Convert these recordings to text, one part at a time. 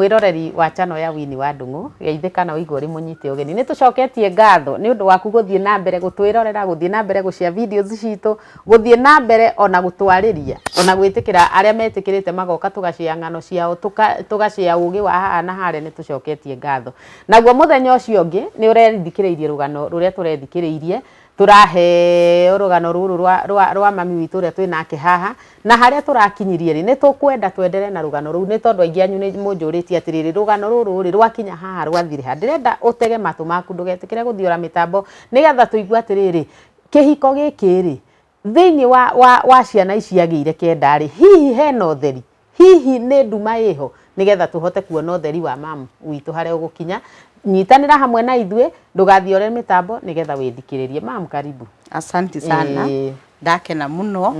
mwiroreri wa channel ya Winnie wa Ndung'u geithika na uigwe ri munyite ugeni ni tucoketie ngatho ni undu waku guthie na mbere gutwirorera guthie na mbere gucia videos citu guthie na mbere ona gutwariria ona gwitikira aria metikirite magoka tugacia ng'ano ciao tugacia ugi wa haha na hare ni tucoketie ngatho naguo muthenya ucio ungi ni urethikiriirie rugano ruria turethikiriirie turahe urugano ruru rwa mami witu ria twinake haha na haria turakinyirie ri ni tukwenda twendere na rugano ruru ni tondu aingi anyu ni munjuritie atiriri rugano ruru ri rwakinya haha rwathire ha ndirenda utege matu maku ndugetikire guthiora mitambo nigetha tuigua atiriri kihiko giki ri thiini wa ciana ici agiire kenda ri hihi hena utheri hihi ni nduma iho nigetha tuhote kuona utheri wa mamu witu haria ugukinya nyitanira hamwe na ithue ndugathiore mitambo nigetha withikiririe mamu karibu. Asante sana ndakena muno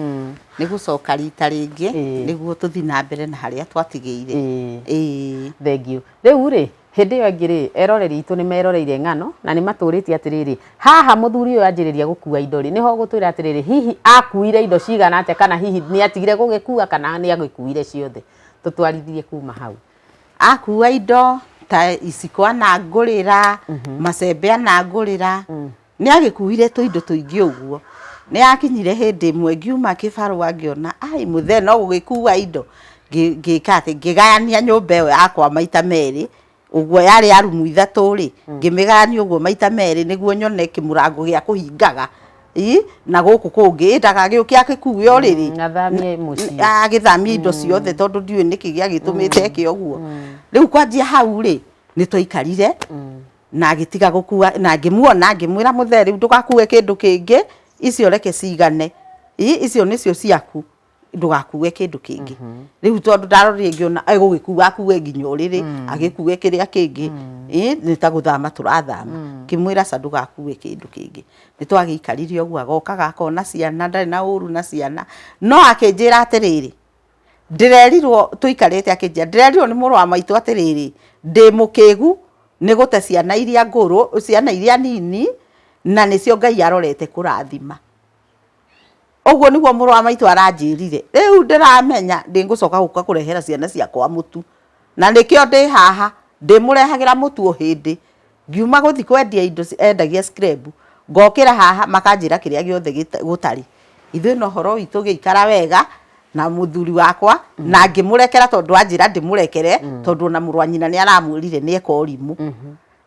ni gucoka rita ringi niguo tuthi na mbere na haria twatigeire. Thank you. Riu ri hindi yo ngiri eroreri itu ni meroreire ng'ano na ni maturitie atiriri haha muthuri uyu anjiriria gukua indo ri niho gutwira atiriri hihi akuire indo cigana atia kana hihi ni atigire gugikua kana ni agikuire ciothe tutwarithie kuma hau. Akua indo ta iciko anangurira macembe anangurira ni agikuire tu indo tuingi uguo ni akinyire hindi imwe ngiuma kibaru angiona ai muthe no gugikua indo ngikate ngigayania nyumba iyo yakwa maita meri uguo yari arumu ithatu ri ngimigayania uguo maita meri niguo nyone kimurango gia kuhingaga na guku kungi ndagagiukia akikuwe oriri ngathamie muci agithamia indo ciothe tondu ndiwe niki giagitumite eke uguo riu kwanjia hau ri ni twikarire na agitiga gukua na ngimuona ngimwira mutheri ndugakue kindu kingi icio reke cigane icio nicio ciaku ndugakue kindu kingi riu tondu ndarorire ngiona egugikua akue nginya uriri agikue kiria kingi ni ta guthama turathama kimwira sa ndugakue kindu kingi ni twagiikaririe uguo agoka akona ciana ndari na uru na ciana no akinjira atiriri ndirerirwo tuikarite akinjira ndirerirwo ni muru wa maitu atiriri ndi mukigu ni gute ciana iria nguru ciana iria nini na nicio Ngai arorete kurathima uguo niguo muru wa maitu aranjirire riu ndiramenya ndingucoka guka kurehera ciana ciakwa mutu na nikio ndi haha ndimurehagira mutu o hindi ngiuma guthi kwendia indo endagia scrap ngokira haha makanjira kiria giothe gutari ithu no horo witu giikara wega na muthuri wakwa na ngimurekera tondu anjira ndimurekere tondu na muru wa nyina ni aramwirire ni eka urimu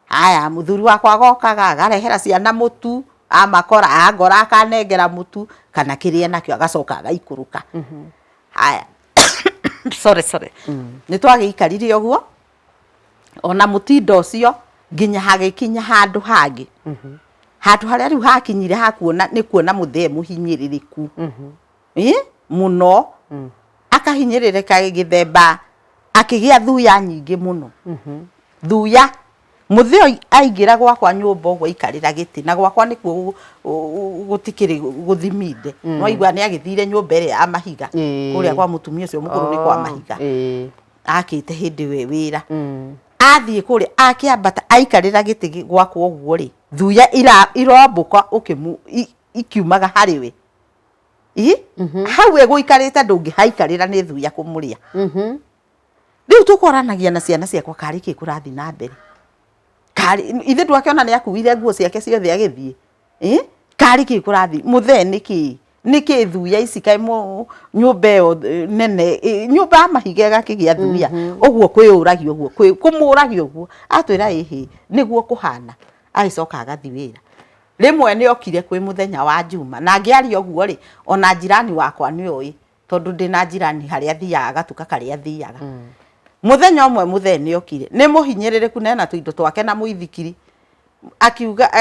haya muthuri wakwa gokaga agarehera ciana mutu amakora agora akanengera mutu kana kiria nakio agacoka agaikuruka haya sorry ni twagiikaririe uguo ona mutindo ucio nginya hagikinya handu hangi handu haria riu hakinyire hakuona ni kuona muthe muhinyiririku muno akahinyiririka githemba akigia thuya nyingi muno thuya muthe aingira gwakwa nyumba uguo ikarira giti na gwakwa nikuo gutikiri guthiminde no igwa ni agithire nyumba ire ya mahiga kuria kwa mutumia ucio mukuru ni kwa mahiga akite hindi we wira athie kuri akiambata aikarira giti gwakwa uguo ri thuya irombuka ukimu ikiumaga hariwe hau eguikarite ndungi haikarira ni thuya kumuria riu tukoranagia na ciana ciakwa kari ki kurathi na mbere kari ithe twakiona ni akuire nguo ciake ciothe agithie kari ki kurathi muthe niki thuya ici kai nyumba yo nene nyumba mahiga gakigia thuya uguo kwiuragi uguo kumuragi uguo atwira ihi niguo kuhana aicoka agathi wira rimwe ni okire kwi muthenya wa Juma na ngiaria uguo ri ona jirani wakwa ni oi tondu ndina jirani haria thiaga gatuka karia thiaga muthenya umwe muthe ni okire ni muhinyiririku nena tuindo twake na muithikiri akiuga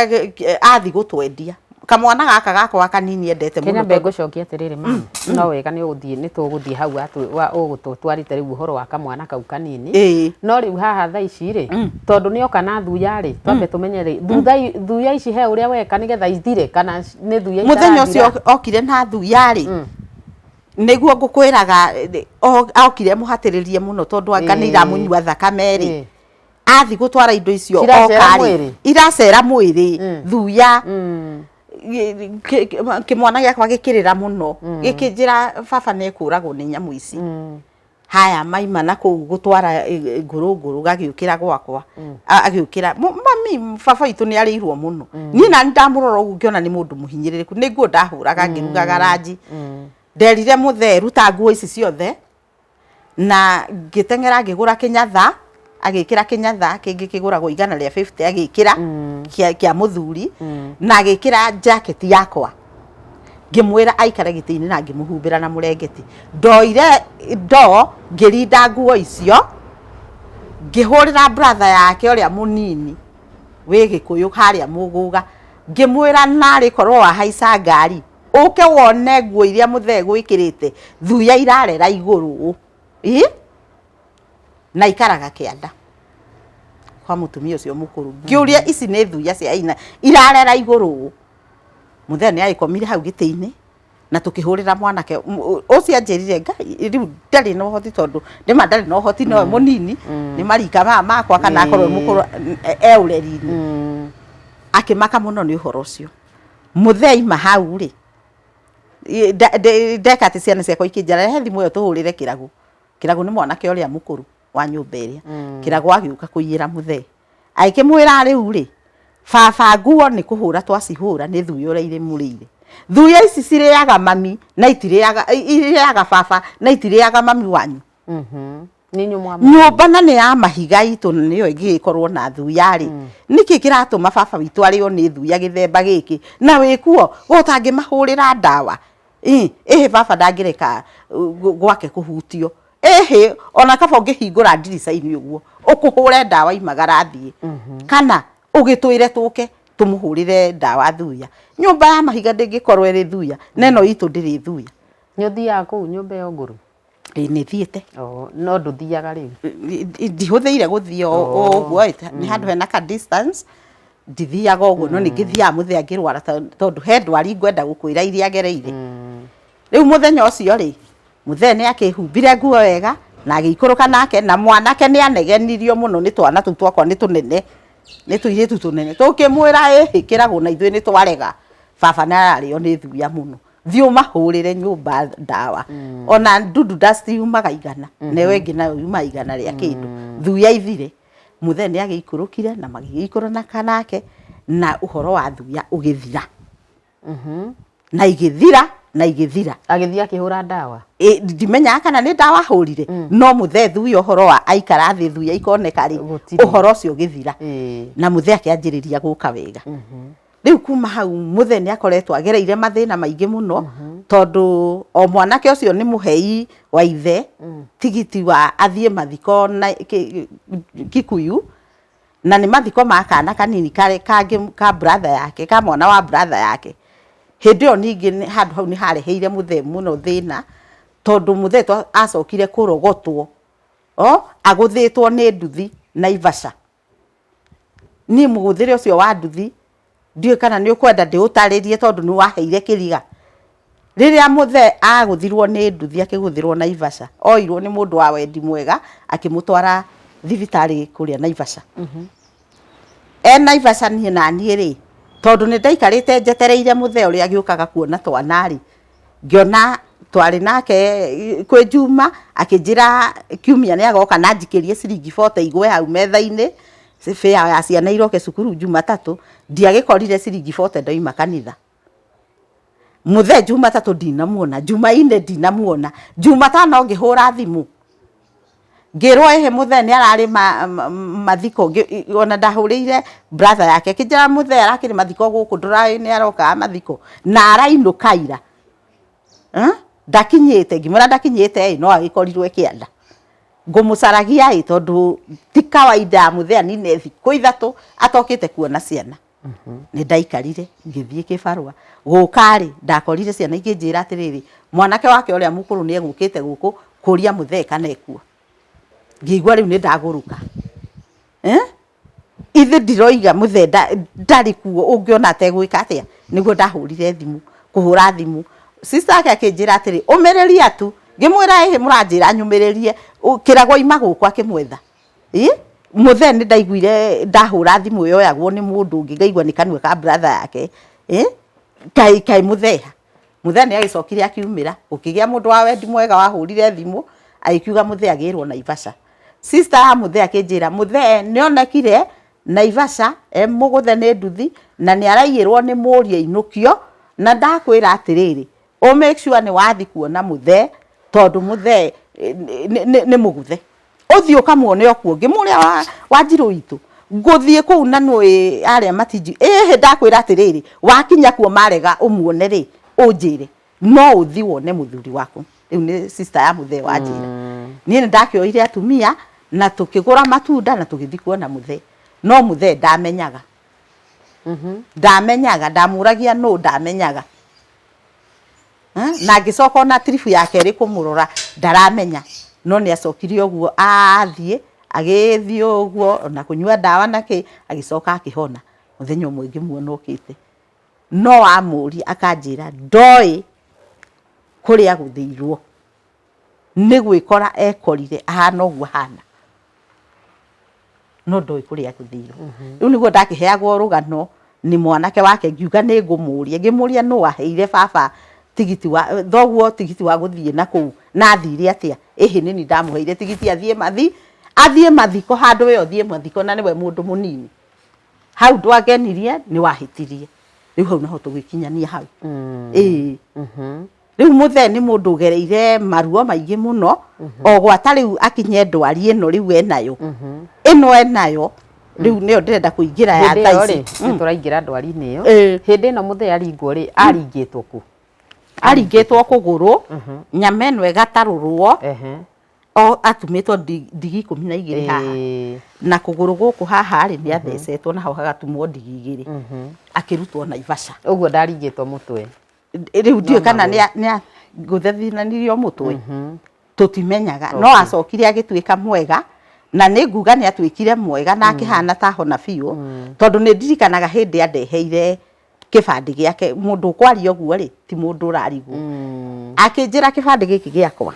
athi gutwendia kamwana gaka gakwa kanini endete muno Kenya ngucokia atiriri mama no wega ni uguthie ni tuguthie hau ugutwarite riu uhoro wa kamwana kau kanini no riu haha tha ici ri tondu ni oka na thuya ri twambe tumenye ri thuya ici he uria weka nigetha ithire kana ni thuya muthenya ucio okire na thuya ri niguo ngukwiraga okire muhatiririe muno tondu anganira munyua thakame ri athi gutwara indo icio okari iracera mwiri thuya kimwana giakwa gikirira muno gikinjira baba ne kuragwo ni nyamu ici haya maima na kuu gutwara ngurunguru gagiukira gwakwa agiukira mami baba itu ni arirwo muno ni na ndamurora ugu ngiona ni mundu muhinyiririku niguo ndahuraga ngiruga garaji nderire mutheru ta nguo ici ciothe na ngitengera ngigura kinyatha agikira kinyatha kingi kiguragwo igana ria 50 agikira kia muthuri na agikira jacket yakwa ngimwira aikare gitini na ngimuhumbira na murengeti ndoire ngirinda nguo icio ngihurira brother yake uria munini wi Gikuyu haria Muguga ngimwira nari korwo wa haica ngari uke wone nguo iria muthee gwikirite thuya irarera iguru na ikaraga kianda kwa mutumia ucio mukuru ngiuria ici ni thuya cia aina irarera iguru muthee ni aikomire hau gitini na tukihurira mwanake ucio anjirire ngai riu ndari no hoti tondu ndima ndari no hoti no munini ni marika makwa kana akorwo mukuru eureri-ini akimaka muno ni uhoro ucio muthee ima hau ri ndeka ati ciana ciakwa ikinjara he thimu yo tuhurire kiragu ni mwanake uria mukuru wa nyumba iria kiragu agiuka kuiyira muthee aikimwira riu ri baba nguo ni kuhura twacihura ni thuya uria irimurire thuya ici ciriaga mami na iriaga baba na itiriaga mami wanyu ni nyumwa nyumba na ni ya mahiga itu niyo ingikorwo na thuya ri niki kiratuma baba witu ario ni thuya githemba giki na wikuo utangimahurira ndawa baba ndangireka gwake kuhutio ona kaba ungihingura ndirica-ini uguo ukuhure ndawa imagara thie kana ugitwire tuke tumuhurire ndawa thuya nyumba ya mahiga ndingikorwo iri thuya neno itu ndiri thuya ni uthiaga kuu nyumba yo nguru ni thiete no nduthiaga riu ndihuthiire guthia uguo ni handu hena ka distance ndithiaga uguo no ningithiaga muthee ngirwara tondu he ndwari ngwenda gukwira iria gereire riu muthenya ucio ri muthee ni akihumbire nguo wega na agikuruka nake na mwanake ni anegenirio muno ni twana tu twakwa ni tunene ni tuiritu tunene tukimwira ikiragwo na ithuĩ ni twarega baba narario ni thuya muno thiu mahurire nyumba ndawa ona ndudu dust yumaga igana newe ingi nayo yuma igana ria kindu thuya ithire muthee ni agiikurukire na magigikurana kanake na uhoro wa thuya ugithira na igithira agithia kihura ndawa ndimenya kana ni ndawa hurire no muthee thuya uhoro wa aikara thi thuya ikoneka ri uhoro ucio githira na muthee akianjiriria guka wega riu kuma hau muthee ni akoretwo agereire mathina maingi muno tondu o mwanake ucio ni muhei wa ithe tigiti wa athie mathiko na Kikuyu na ni mathiko ma kana kanini ka brother yake ka mwana wa brother yake hindi yo ningi handu hau ni hareheire muthee muno thina tondu muthee acokire kurogotwo aguthitwo ni nduthi Naivasha ni muguthire ucio wa nduthi ndiwe kana ni ukwenda ndiutaririe tondu ni waheire kiriga riria muthee aguthirwo ni nduthi akiguthirwo Naivasha oirwo ni mundu wa wendi mwega akimutwara thibitari kuria Naivasha Naivasha ni nani ri tondu ni ndaikarite njetereire muthee uria agiukaga kuona twana ri ngiona twari nake kwi Juma akinjira kiumia ni agoka na njikirie ciringi 40 igwe hau metha-ini fare ya ciana iroke cukuru Jumatatu ndiagikorire ciringi 40 ndoima kanitha muthee Jumatatu ndinamuona Jumaine ndinamuona Jumatano ngihura thimu ngirwo muthee ni arari mathiko ona ndahurire brother yake kinjira muthee arakiri mathiko guku ndurai ni aroka mathiko na arainukaira ndakinyite ngimura ndakinyite no agikorirwe kianda ngumucaragia tondu ti kawaida muthee ni thikũ ithatu atokite kuona ciana ni ndaikarire ngithie kibarua gukari ndakorire ciana ikinjira atiriri mwanake wake uria mukuru ni egukite guku kuria muthee kana ekuo ngigwa riu ni ndaguruka ithe ndiroiga muthee ndari kuo ungiona ategwika atia niguo ndahurire thimu kuhura thimu sister yake akinjira atiri umiriria tu ngimwira muranjira nyumiririe kiragwo ima guku akimwetha muthee ni ndaiguire ndahura thimu yo yagwo ni mundu ungi ngaigwa ni kanwe ka brother yake kai muthee ni agicokire akiumira ukigia mundu wa wendi mwega wahurire thimu agikiuga muthe agirwo Naivasha. Sister ya muthe akinjira muthe nionekire Naivasha muguthe ni nduthi na ni araiyirwo ni muria inukio na ndakwira atiriri o make sure ni wathi kuona muthe tondu muthe ni muguthe uthii ukamuone okuo ngimuria wa Njiru itu nguthie kuu na nui aria Matinji ndakwira atiriri wakinya kuo marega umuone ri unjire no uthi wone muthuri waku. Riu ni sister ya muthe wanjira nie ndakioire atumia na tukigura matunda na tugithi kuona muthe no muthe ndamenyaga ndamenyaga ndamuragia no ndamenyaga na ngicoka na trifu yake ri kumurora ndaramenya no ni acokire oguo athie agithie oguo na kunyua dawa nake agicoka akihona muthenya umwe ngimuona okite no amuri akanjira ndoi kuria guthirwo ni gwikora ekorire ahana oguo hana no ndoi kuria guthirwo. Riu niguo ndakiheagwo rugano ni mwanake wake ngiuga ni ngumuria ngimuria no aheire baba tigiti wa thoguo tigiti wa guthie na kuu na athire atia nini ndamuheire tigiti athie mathiko handu we othie mathiko na niwe mundu munini hau ndwagenirie ni wahitirie riu hau naho tugikinyania hau riu muthe ni mundu gereire maruo maingi muno o gwata riu akinye ndwari ino riu enayo enayo riu nio ndirenda kuingira ya taici turaingira ndwari-ini iyo hindi ino muthe aringwo ri aringitwo ku aringitwo kuguru nyama ino igatarurwo o atumitwo ndigi 12 haha na kuguru guku haha ri ni athecetwo na hau hagatumwo ndigi 2 akirutwo Naivasha uguo ndaringitwo mutwe riu ndio kana ni guthethinanirio mutwe tutimenyaga no acokire agituika mwega na ni nguga ni atwikire mwega na akihana ta hona biu tondu ni ndirikanaga hindi andeheire kibandi giake mundu kwaria oguo ri ti mundu urarigwo akinjira kibandi giki giakwa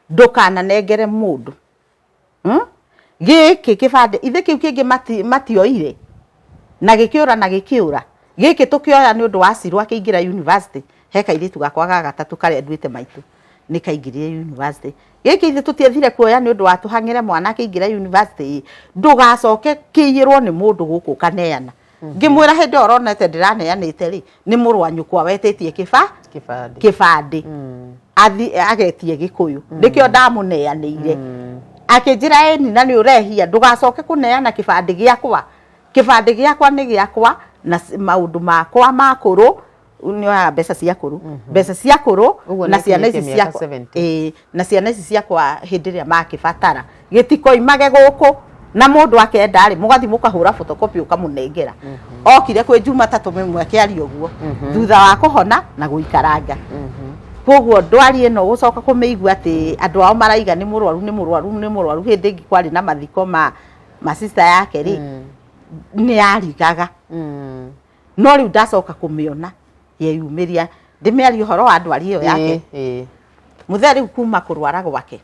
ndukana nengere mundu giki kibandi ithe kiu kingi matioire na gikiura na gikiura giki tukioya ni undu wa Ciru akiingira university he kairitu gakwa ga gatatu kare nduite maitu ni kaingirire university giki ithe tutiethire kuoya ni undu wa tuhangire mwana akiingira university ndugacoke kiyirwo ni mundu guku kaneana ngimwira hindi oronete ndiraneanite ri ni murwa nyukwa wetetie kibandi athi agetie Gikuyu nikio ndamuneanire akinjira eni na ni urehia ndugacoke kuneana kibandi giakwa ni giakwa na maundu makwa makuru nioya mbeca cia kuru na ciana ici ciakwa na ciana ici ciakwa hindi ria makibatara gitikoimage guku na mundu akenda ri mugathi mukahura photocopy ukamunengera okire kwi Jumatatu mweke ari oguo thutha wa kuhona na guikaranga koguo ndwari ino gucoka kumeigua ati andu ao maraiga ni murwaru hindi ingi kwari na mathiko ma sister yake ri ni arigaga no riu ndacoka kumiona yeyumiria ndimiari uhoro wa ndwari iyo yake muthe riu kuma kurwara gwake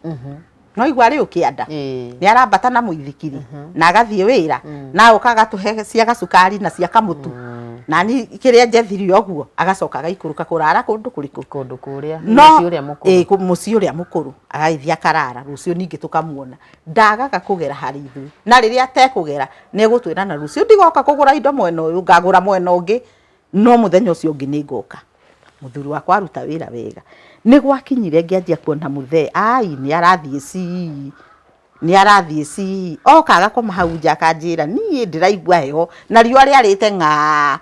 no igwa ri ukianda ni arambata na muithikiri na agathie wira na ukaga tuhe cia gacukari na cia kamutu na ni kiria njethiri oguo agacoka agaikuruka kurara kundu kuriku kundu kuria muci uria mukuru agaithia karara rucio ningi tukamuona ndagaga kugera hari ithu na riria atekugera ni gutwira na rucio ndigoka kugura indo mwena uyu ngagura mwena ungi no muthenya ucio ungi ni ngoka muthuri wakwa aruta wira wega ni gwakinyire ngianjia kuona muthe ni arathie ci okaga kumahauja kanjira nie ndiraigua heho na riu ari arite nga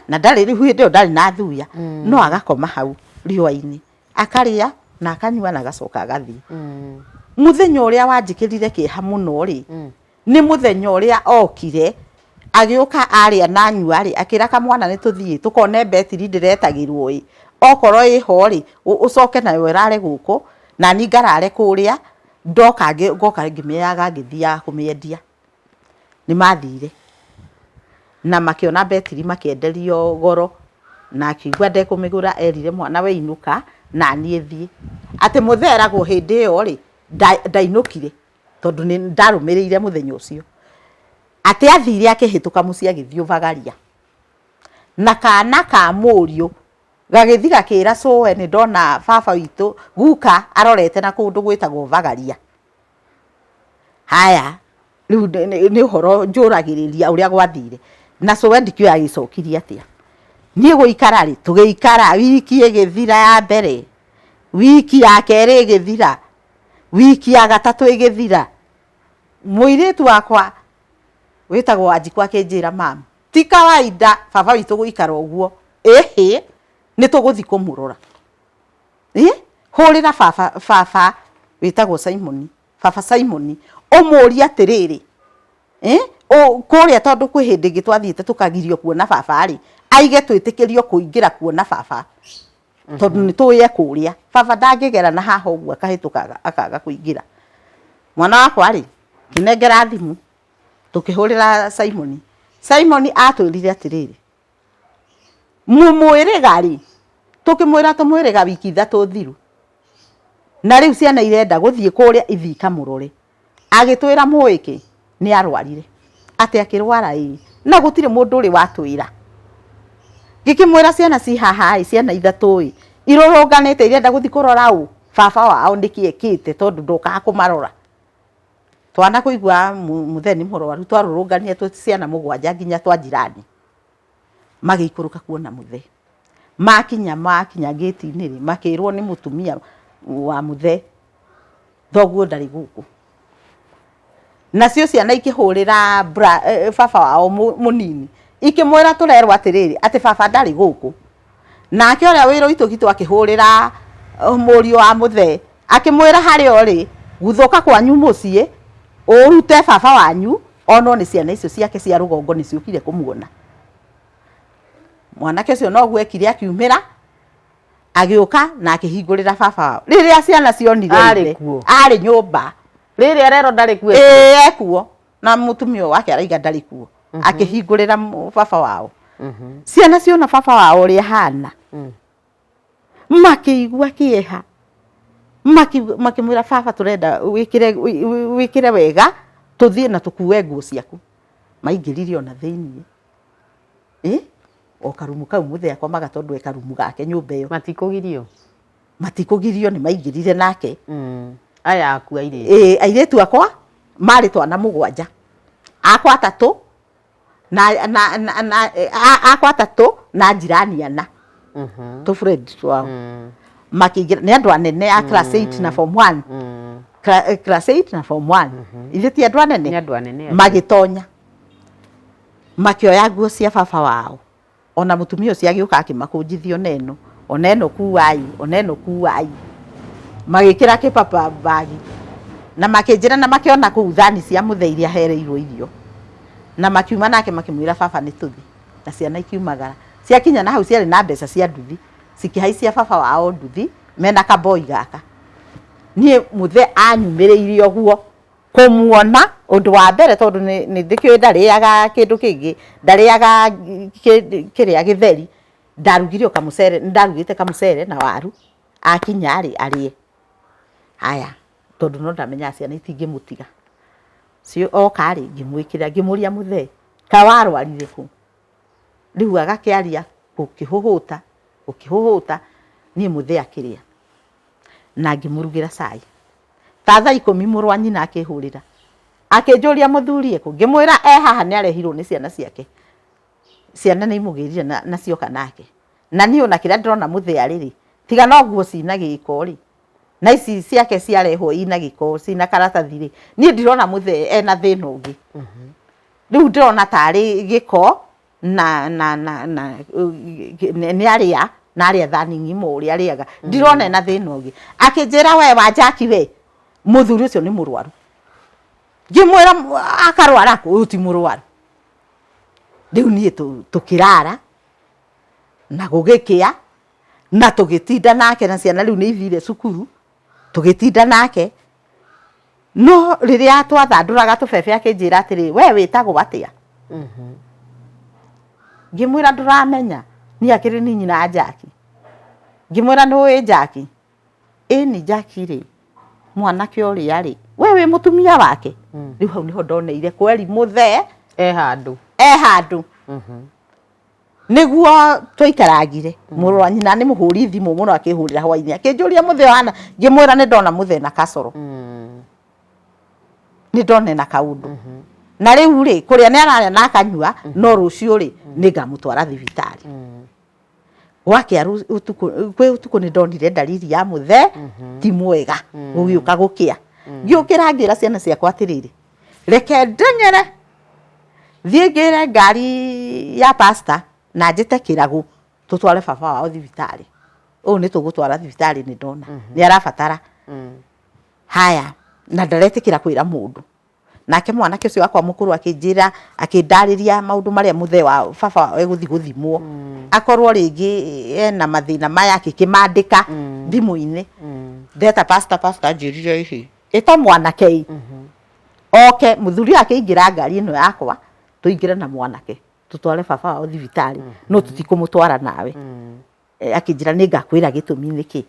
na ndari riu ndio ndari na thuya no agakoma hau riu-ini akaria na akanyua na gacoka agathie muthenya uria wanjikirire kiha muno ri ni muthenya uria okire agiuka aria na nyua ri akira kamwana ni tuthie tukone betiri ndiretagirwo okorwo iho ri ucoke nayo irare guku na ni ngarare kuria ngoka ngimiaga ngithia kumiendia ni mathire na makiona betiri makienderio goro na akigwa ndekumigura erire mwana we inuka na nie thie ati mutheragwo hindi iyo ri ndainukire tondu ni ndarumirire muthenya ucio ati athire akihituka muci agithio vagaria na kana ka murio gagithi gakira soe ni ndona baba witũ guka arorete na kundu gwitagwo Vagaria. Haya riu ni uhoro njuragiriria uria gwathire na soe ndikio agicokirie atia nie guikara ri tugiikara wiki igithira ya mbere, wiki ya keri igithira, wiki ya gatatu igithira, muiritu wakwa witagwo Wanjiku akinjira mama ti kawaida baba witũ guikara uguo ni tuguthi kumurora hurira baba witagwo Simon, baba Simon umuria atiriri kuria tondu kwi hindi ngi twathiite tukagirio kuona baba ri aige twitikirio kuingira kuona baba tondu ni tuye kuria baba ndangigera na haha uguo akahitukaga akaga kuingira. Mwana wakwa ri kinengera thimu tukihurira Simon. Simon atwirire atiriri mumwiriga ri tukimwira tumwiriga wiki 3 thiru na riu ciana irenda guthie kuria ithika murore agitwira muiki ni arwarire ati akirwara na gutire mundu uri watwira ngikimwira ciana ci haha ciana 3 irorunganite irenda guthie kurora u baba wao ndikiekite tondu nduka kumarora twana kuigua mutheni murwaru twarurungania tu ciana 7 nginya twa jirani magikuruka kuona muthe makinya gate-ini ri makirwo ni mutumia wa muthe thoguo ndari guku nacio ciana ikihurira baba wao munini ikimwira turerwa atiriri ati baba ndari guku nake uria wiro itugitu akihurira murio wa muthe akimwira hari ori guthuka kwanyu mucie urute baba wanyu ono ni ciana icio ciake cia rugongo ni ciukire kumuona. Mwanake cio no gwekire akiumira agiuka na akihingurira baba wao riria ciana cionire ari nyumba riri arero ndari kuo ekuo na mutumio wake araiga ndari kuo akihingurira baba wao ciana ciona baba wao ri hana makiigua kieha makimwira baba turenda wikire wega tuthie na tukue nguo ciaku maingiririo na thiini o karumu kau muthe akomaga tondu e karumu gake nyumba iyo matikugirio ni maingirire nake aya aku aire airetu akwa mari twana 7 akwa 3 na akwa 3 na jirani ana to friend twao makigira ni andu anene a class 8 na form 1 class 8 na form 1 ithe ti andu anene magitonya makioya nguo cia baba wao ona mutumia ucio agiuka akimakunjithio oneno kuwai magikira kipapa bagi na makinjira na makiona ku thani cia muthe iria hereirwo irio na makiuma nake makimwira baba ni tuthi na ciana ikiumagara ciakinya na hau ciari na mbeca cia nduthi cikihaicia baba wao nduthi mena kaboi gaka nie muthe anyumiriire oguo kumuona undu wa mbere tondu ni ndikio ndariaga kindu kingi ndariaga kiria githeri ndarugirio kamucere ndarugite kamucere na waru akinya arie haya tondu no ndamenya ciana itingimutiga cio okari ngimwikira ngimuria muthe kawarwarire ku riu agakiaria ukihuhuta nie muthe akiria na ngimurugira cai tatha 10 murwa nyina akihurira akinjuria muthurie ku ngimwira haha ni arehirwo ni ciana ciake ciana ni imugirire na cioka nake na ni ona kira ndrona muthe ariri tiga no nguo cina giko ri na ici ciake ciarehwo ina giko cina karatathi ri ni ndirona muthe ena thina ungi riu ndrona tari giko na ni aria na aria thani ngimo uri ariaga ndirona ena thina ungi akinjira we Wanjaki we muthuri ucio ni murwaru ngimwira akarwara ku uti murwaru riu nie tukirara na gugikia na tugitinda nake na ciana riu ni ithire cukuru tugitinda nake no riria twathanduraga tubebe akinjira atiri we witagwo atia ngimwira nduramenya ni akiri ni nyina Wanjaki ngimwira no Njaki ni Njaki ri mwanake uria ri we mutumia wake riu hau niho ndoneire kweri muthe handu niguo twikaragire muru wa nyina ni muhuri thimu muno akihurira hwaini akinjuria mutheo hana ngimwira ni ndona muthe na kasoro ni ndona na kaundu na riu ri kuria ni araria na akanyua no rucio ri ni ngamutwara thibitari wake aru utuku ni ndonire dalili ya muthe ti mwega ugiuka gukia ngiukira ngira ciana ciakwa atiriri reke ndenyere thie ngire ngari ya pastor na njite kiragu tutware baba wao thibitari o ni tugutwara thibitari ni ndona ni arabatara haya na ndaretikira kwira mundu nake mwanake ucio wakwa mukuru akinjira akindariria maundu maria muthe wa baba eguthi guthimwo akorwo ringi ena mathina maya akikimandika thimu-ini ndeta pastor njirire ihi ita mwanake oke muthuri akingira ngari ino yakwa tuingire na mwanake tutware baba wao thibitari no tutikumutwara nawe akinjira ni ngakwira gitumi niki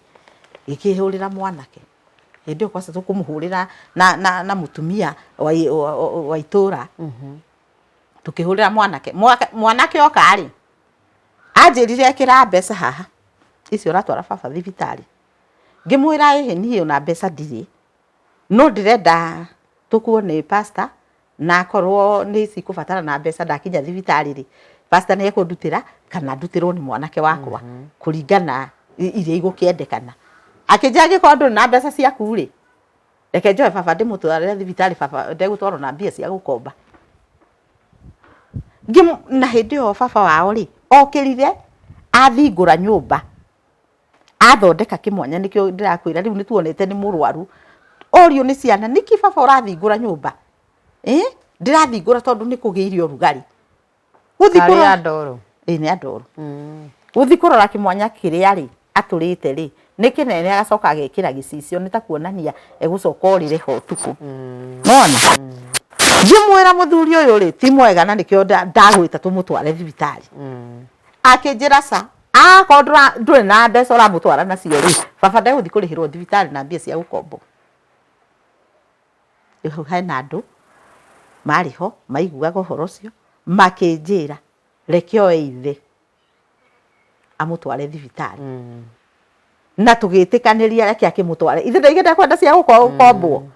ikihurira mwanake ndio kwasa tukumuhurira na mutumia wa itura tukihurira mwanake okari anjirire akira mbeca haha icio ratwara baba thibitari ngimwira ehe nie una mbeca ndiri no ndirenda tukuone pastor na korwo ni sikubatara na mbeca ndakinya thibitari ri pastor ni ekundutira kana ndutirwo ni mwanake wakwa kuringana iria igukiendekana akijage kondo na mbeca ciaku ri reke njoe baba ndimutware thibitari baba ndegutwaro na mbia cia gukomba na hindi o baba wao ri okirire athingura nyumba athondeka kimwanya nikio ndirakwira riu nituonete ni murwaru orio ni ciana niki baba urathingura nyumba ndirathingura tondu nikugiirio rugari uthikura ndoro ni andoro uthikura kimwanya kiria ri aturite ri niki nene agacoka agekira gicicio nitakuonania egucoka orire ho tuku nona ngimwira muthuri uyu ri ti mwega na nikio ndagwita tumutware thibitari akinjira sa akodra ndure na mbeca uramutwara nacio ri baba ndeguthi kurihirwo thibitari na mbia cia gukombo hena andu mariho maiguaga uhoro ucio makinjira reke oe ithe amutware thibitari na tugitikaniria reke akimutware ithe ndaigenda kwenda cia gukombwo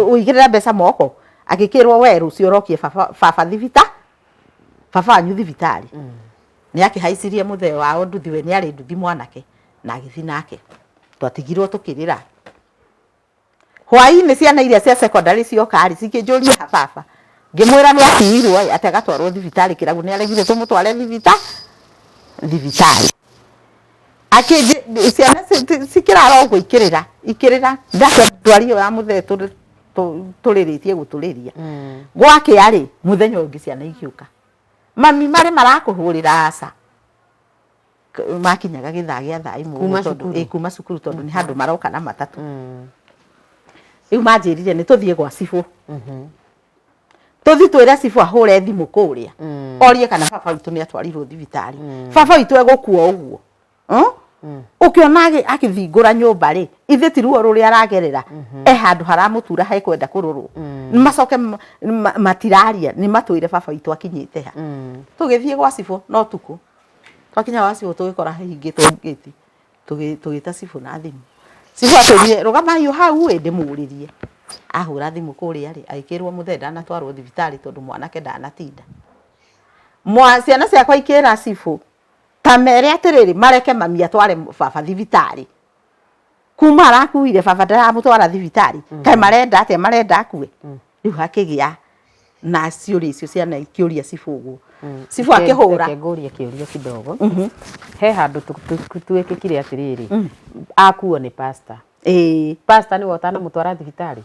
uigirira mbeca moko agikirwo we rucio rokie baba baba anyu thibitari ni akihaicirie muthe wao nduthi we ni ari nduthi mwanake na agithi nake twatigirwo tukirira hwaini ciana iria cia secondary ciokari cikinjuria baba ngimwira ni atirwo ati agatwarwo thibitari kiragu ni aregire tumutware thibitari akije ciana cikirara ugo ikirira ndake ndwari ya muthe turiritie guturiria gwake ari muthenya ungi ciana ikiuka mami mari marakuhurira asa makinyaga githaa gia thaa imwe tondu kuma cukuru tondu ni handu maroka na matatu riu manjirire ni tuthie gwa cibu tuthi twira cibu ahure thimu kuria orie kana baba witu ni atwarirwo thibitari baba witu egukua uguo ukiona akithingura nyumba ri ithe ti ruo ruria aragerera handu haramutura hekwenda kururwo ni macoke matiraria ni matwire baba witu akinyite ha tugithie gwa cibu no tuku twakinya gwa cibu tugikora hingitwo ngiti tugita cibu na thimu cibu atwire rugamai hau we ndimuririe ahura thimu kuria ri aikirwo muthe ndanatwarwo thibitari tondu mwanake ndanatinda ciana ciakwa ikira cibu tamere atiriri mareke mami atware baba thibitari kuma arakuire baba ndaramutwara thibitari kai marenda atia marenda akue riu hakigia na ciuri icio ciana ikiuria cibugu cibu akihura nguria kiuria kidogo he handu tuwekikire atiriri akuo ni pastor pastor ni wotana mutwara thibitari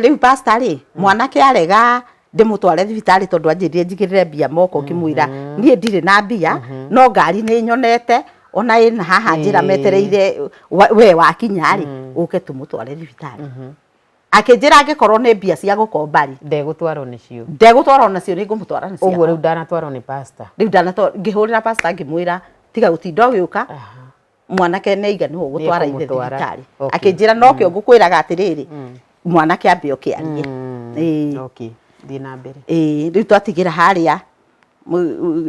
riu pastor ri mwanake arega ndimutware thibitari tondu anjirire njigirire mbia moko kimwira nie ndire na mbia no ngari ni nyonete ona ina haha njira metereire we wakinya ri uke tumutware thibitari akinjira angikorwo ni mbia cia gukomba ri ndegutwarwo nicio nacio ni ngumutwara nacio uguo riu ndanatwarwo ni pastor riu ngihurira pastor ngimwira tiga gutinda ugiuka mwanake ne iganu gutwara ithe thibitari akinjira no kio ngukwiraga atiriri mwanake ambe okiarie okay thina mbere riu twatigira haria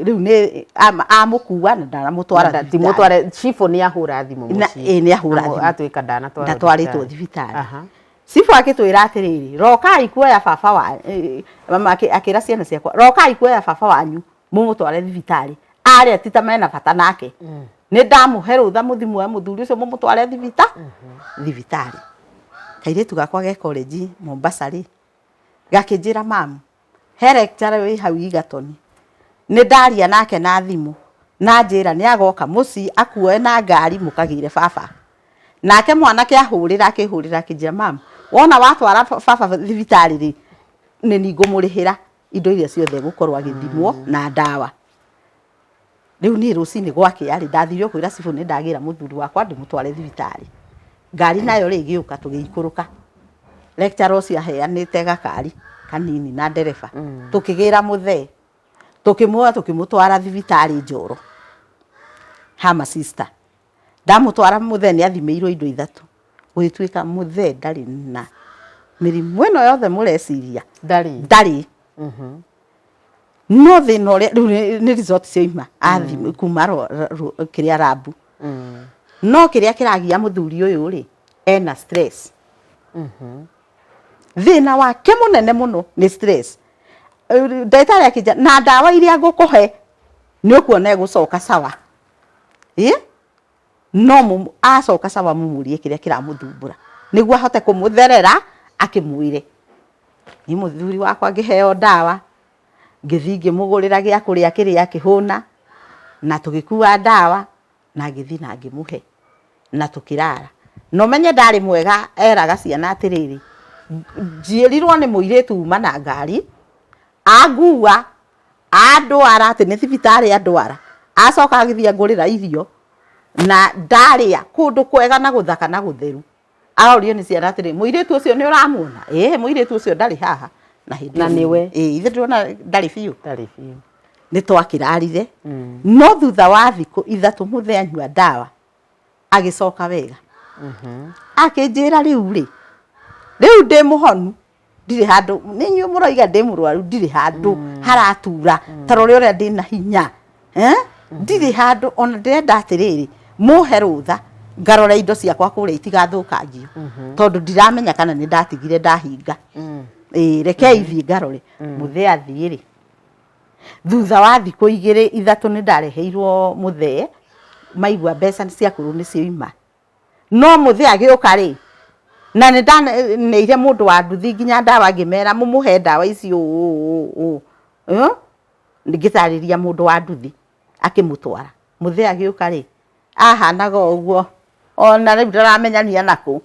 riu ni amukua na ndaramutwara ti mutware chifu ni ahura thimu muci ni ahura thimu atuika ndatwaritwo thibitari Sifu akitwira atiriri rokai kuoya baba wa mama akira ciana ciakwa rokai kuoya baba wanyu mumutware thibitari ari atita mena bata nake ni ndamuhe rutha muthimu wa muthuri ucio mumutware thibitari kairetu gakwa ge college Mombasa ri gakinjira mamu he lecturer wi hau Igatoni ni ndaria nake na thimu na njira ni agoka muci akuoe na ngari mukagire baba nake mwanake ahurira kinjira mamu wona watwara baba thibitari ri ni ningumurihira indo iria ciothe gukorwa githimwo na ndawa riu ni rucini gwake ari ndathirio kwira cibu ni ndagira muthuri wakwa ndimutware thibitari ngari nayo ri giuka tugiikuruka lecturer ucio aheanite gakari kanini na ndereba tukigira muthe tukimuoya tukimutwara thibitari Njoro Hama sister ndamutwara muthe ni athimirwo indo 3 gwituika muthe ndari na mirimu ino yothe mureciria ndari no thino ni resort cioima athi kuma kiria rabu no kiria kiragia muthuri uyu ri ena stress thina wake munene muno ni stress ndagitari akija na ndawa iria ngukuhe ni ukuona egucoka sawa no acoka sawa mumurie kiria kiramuthumbura niguo ahote kumutherera akimwire ni muthuri wakwa ngiheo ndawa ngithi ngimugurira gia kuria kiria kihuna na tugikua ndawa na ngithi na ngimuhe na tukirara no menye ndari mwega eraga ciana atiriri njierirwo ni muiretu uma na ngari agua andwara ati ni thibitari andwara acoka agithia ngurira irio na ndaria kundu kwega na guthaka na gutheru arorio ni ciana atiri muiretu ucio ni uramuona muiretu ucio ndari haha na hindi na niwe ithe ndona ndari fiu ni twakirarire no thutha wa thiku 3 muthe anyua ndawa agicoka wega akinjira riu ndi muhonu ndiri handu ninyu muroiga ndi murwaru ndiri handu haratura tarori uria ndi na hinya ndiri handu ona ndirenda atiriri muhe rutha ngarora indo ciakwa kuria itigathukangio tondu ndiramenya kana ni ndatigire ndahinga rekei thi ngarore muthe athiri thutha wa thiku 2-3 ni ndareheirwo muthe maigua mbeca cia kuru ni cioima no muthe agiuka ri na ni ndaneire mundu wa nduthi nginya ndawa ngimera mumuhe ndawa icio ngitariria mundu wa nduthi akimutwara muthe agiuka ri ahanaga uguo ona riu ndaramenyania naku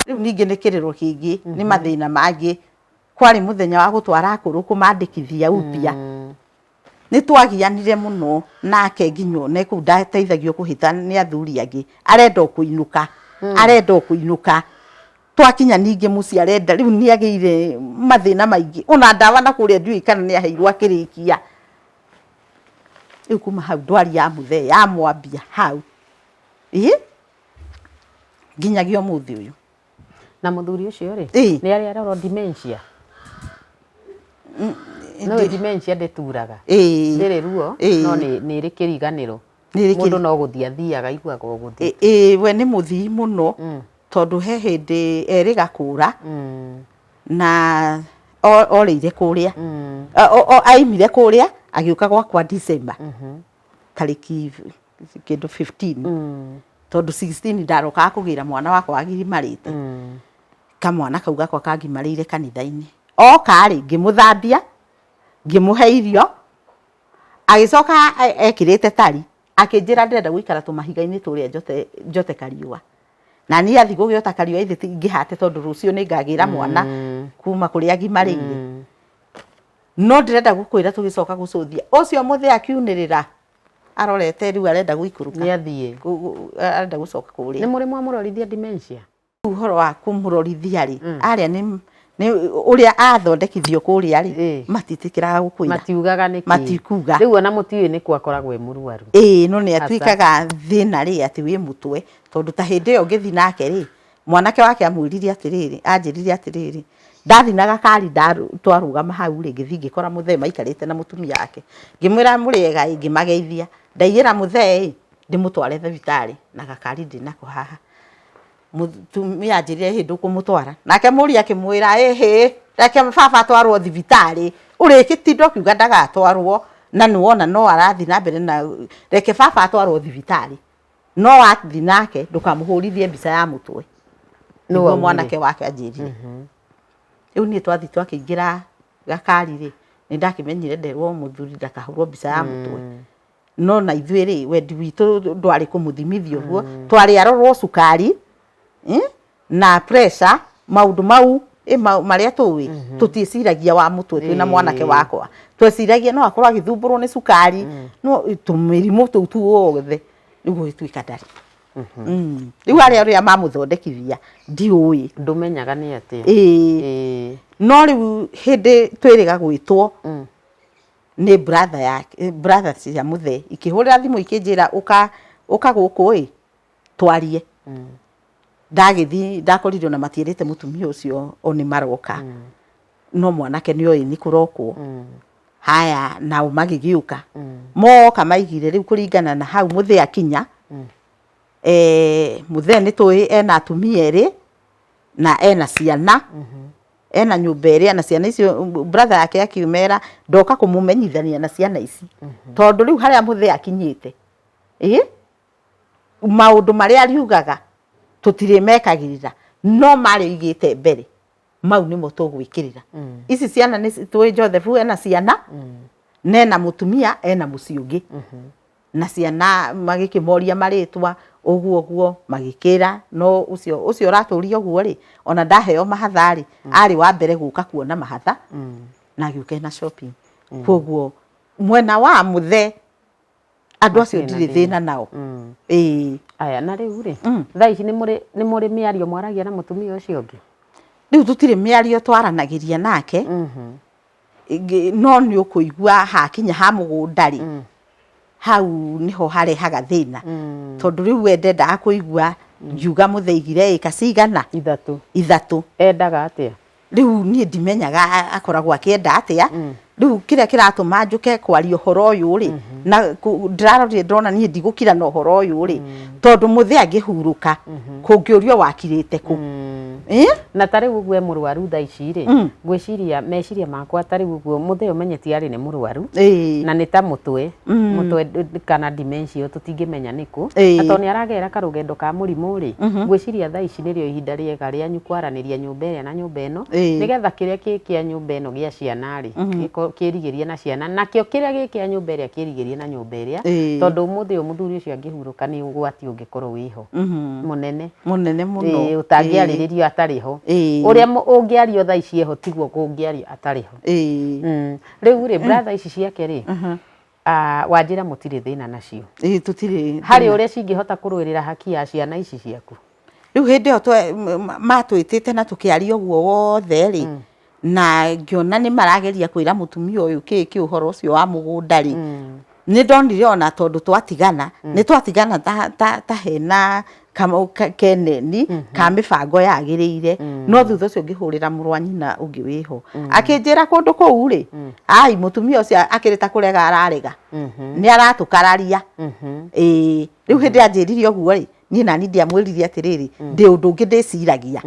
riu ningi nikirirwo kingi ni mathina mangi kwari muthenya wa gutwara akuru kumandikithia upia ni twagianire muno nake nginyo ne ku ndateithagio kuhita ni athuri angi arenda kuinuka twakinya ningi muci arenda riu ni ageire mathina maingi ona ndawa na kuria ndui kana ni aheirwo akirikia riu kuma hau ndwari ya muthe ya mwambia hau nginyagio muthi uyu na muthuri ucio ri ni ari aroro dementia no dementia ndeturaga ndiri ruo no ni ri kiriganiro mundu no guthia thiaga iguaga guthia we ni muthii muno tondu he hindi eriga kura na orire kuria aimire kuria agiuka gwakwa December tariki kindu 15 tondu 16 ndaroka kugira mwana wakwa agirimarite kamwana kau gakwa kagimarire kanitha-ini okari ngimuthambia ngimuhe irio agicoka ekirite tari akinjira ndenda guikara tumahiga-ini turia njote kariua na ni athi gugiota kariua ithi ngihate tondu rucio ni ngagira mwana kuma kuria agimarire no ndirenda gukwira tugicoka gucuthia ucio muthe akiunirira arorete riu arenda guikuruka ni athie arenda gucoka kuria ni muri mwamurorithia dementia uhoro wa kumurorithia ri aria ni uria athondekithio kuria ri matitikiraga gukwira matiugaga niki matikuga riu ona mutiwe ni kwa koragwo e murwaru no ni atuikaga thina ri ati wi mutwe tondu ta hindi yo ngithi nake ri mwanake wake amwirire atiriri anjirire atiriri ndathi na gakari twarugama hau ri ngithi ngikora muthee maikarite na mutumia yake ngimwira muriega ngimageithia ndaigira muthee ndimutware thibitari na gakari ndinako haha mutumia njirire hindu kumutwara nake muri akimwira reke baba atwarwo thibitari urikitindo kiuga ndagatwarwo na nuwona no arathi na mbere na reke baba atwarwo thibitari no athi nake ndukamuhurithie mbica ya mutwe no mwanake wake anjirire riu ni twathi twakiingira gakari ri ni ndakimenyire nderwo muthuri ndakahurwo mbica ya mutwe no na ithuĩ ri wendi witu ndwari kumuthimithio guo twari arorwo sukari na pressure maundu mau maria tuwi tuticiiragia wa mutwe twina mwanake wakwa tweciragia no akorwo agithumburwo ni sukari no tumirimu tu wothe niguo itwika ndari riu aria mamuthondekithia ndiui ndumenyaga ni atia no riu hindi twiriga gwitwo ni brother yake brother cia muthe ikihurira thimu ikinjira uka guku twarie ndagithi ndakoririo na matierete mutumia ucio oni maroka no mwanake ni oi ni kurokwo haya nao magigiuka moka maigire riu kuringana na hau muthe akinya muthe ni tui ena atumia eri na ena ciana ena nyumba eri na ciana icio brother yake akiumera ndoka kumumenyithania na ciana ici tondu riu haria muthe akinyite maundu maria ariugaga tutire mekagirira no mari igite mbere mau nimo tugwikirira ici ciana ni twi Joseph ena ciana nena mutumia ena muciungi na ciana magikimoria maritwa uguo magikira no ucio raturia uguo ri ona ndaheo mahathari ari wa mbere guka kuona mahatha na giuke na shopping koguo mwena wa muthe andu acio ndiri thina nao aya na riu ri thaa ici ni muri miario mwaragia na mutumia ucio ungi riu tutire miario twaranagiria nake no ni ukuigua hakinya ha mugundari hau niho harehaga thina tondu riu wende nda kuigua ngiuga mutheigire ika cigana ithatu endaga atia riu ni ndimenyaga akoragwo akienda atia riu kiria kiratuma njuke kwaria horo uyu ri na ndirarorire ndona ni ndigukira na horo uyu ri tondu muthe angihuruka kungiurio wakirite ku na tari ugwe murwaru thaa ici ri gwiciria meciria makwa tari ugwe muthe umenyeti ari ni murwaru na ni ta mutwe kana dementia tutingimenya niku atoni aragera karugendo ka murimu ri gwiciria thaa ici nirio ihinda riega ria nyukwaraniria nyumba ria na nyumba ino nigetha kiria kia nyumba ino gia ciana ri kirigirie na ciana nakio kiria gikia nyumba ria kirigirie na nyumba ria tondu muthe muthuri ucio angihuruka ni ugwati ungikorwo wiho munene muno utangiariririo atariho uria ungiario thaa ici eho tiguo kungiario atariho riu ri brother ici ciake ri wanjira mutire thina nacio tutire hari uria cingihota kurwirira haki ya ciana ici ciaku riu hindi o matwitite na tukiaria uguo wothe ri na ngiona ni marageria kwira mutumia uyu kiki uhoro ucio wa mugundari ni ndonire ona tondu twatigana ni twatigana ta hena kama keneni ka mibango yagiriire no thutha ucio ngihurira murwa nyina ungi wiho akinjira kundu kuu ri ai mutumia ucio akirita kurega ararega ni aratukararia riu hindi anjiririe uguo ri ni nani ndiamwiririe atiriri ndi undu ungi ndiciragia